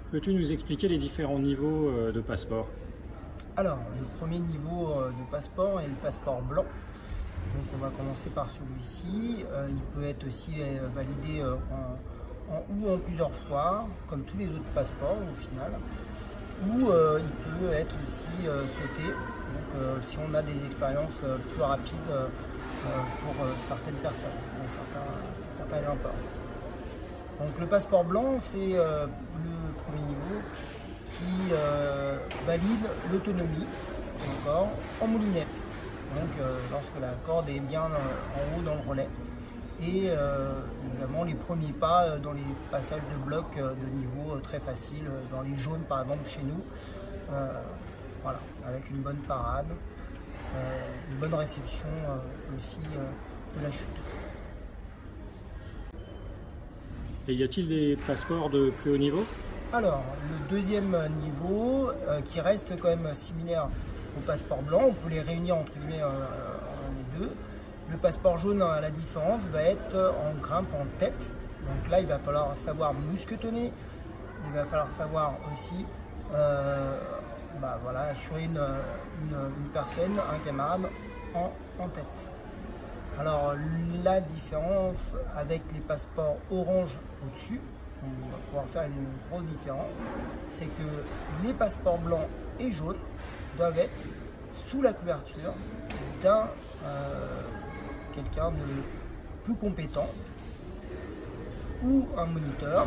Peux-tu nous expliquer les différents niveaux de passeport? Alors, le premier niveau de passeport est le passeport blanc. Donc, on va commencer par celui-ci. Il peut être aussi validé ou en plusieurs fois, comme tous les autres passeports au final. Ou il peut être aussi sauté. Donc, si on a des expériences plus rapides pour certaines personnes, certains grimpeurs. Donc, le passeport blanc, c'est le premier niveau qui valide l'autonomie en moulinette. Donc lorsque la corde est bien en haut dans le relais. Et évidemment les premiers pas dans les passages de bloc de niveau très facile, dans les jaunes par exemple chez nous. Voilà, avec une bonne parade, une bonne réception aussi de la chute. Et y a-t-il des passeports de plus haut niveau? Alors, le deuxième niveau, qui reste quand même similaire au passeport blanc, on peut les réunir entre guillemets les deux. Le passeport jaune, la différence va être en grimpe en tête. Donc là, il va falloir savoir mousquetonner. Il va falloir savoir aussi assurer une personne, un camarade en tête. Alors, la différence avec les passeports orange au-dessus, on va pouvoir faire une grosse différence, c'est que les passeports blancs et jaunes doivent être sous la couverture d'un quelqu'un de plus compétent, ou un moniteur,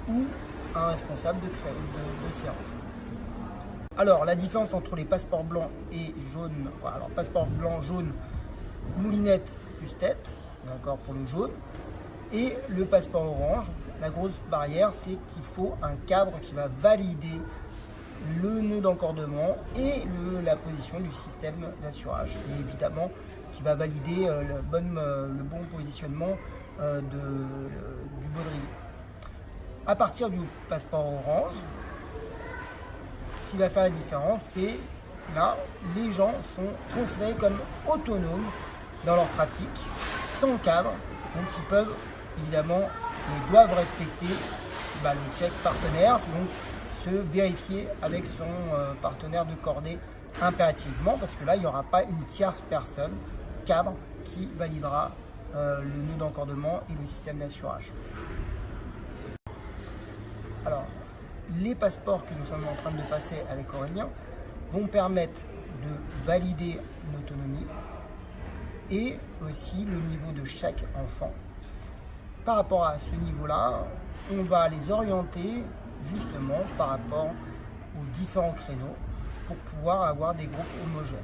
ou un responsable de séance. Alors, la différence entre les passeports blancs et jaunes, alors passeport blanc, jaune, moulinette plus tête, d'accord, pour le jaune, et le passeport orange, la grosse barrière, c'est qu'il faut un cadre qui va valider le nœud d'encordement et la position du système d'assurage. Et évidemment, qui va valider le bon positionnement du baudrier. À partir du passeport orange, ce qui va faire la différence, c'est là, les gens sont considérés comme autonomes dans leur pratique, sans cadre, donc ils peuvent évidemment et doivent respecter le check partenaire, c'est donc se vérifier avec son partenaire de cordée impérativement, parce que là il n'y aura pas une tierce personne, cadre, qui validera le nœud d'encordement et le système d'assurage. Alors, les passeports que nous sommes en train de passer avec Aurélien vont permettre de valider une autonomie et aussi le niveau de chaque enfant. Par rapport à ce niveau-là, on va les orienter justement par rapport aux différents créneaux pour pouvoir avoir des groupes homogènes.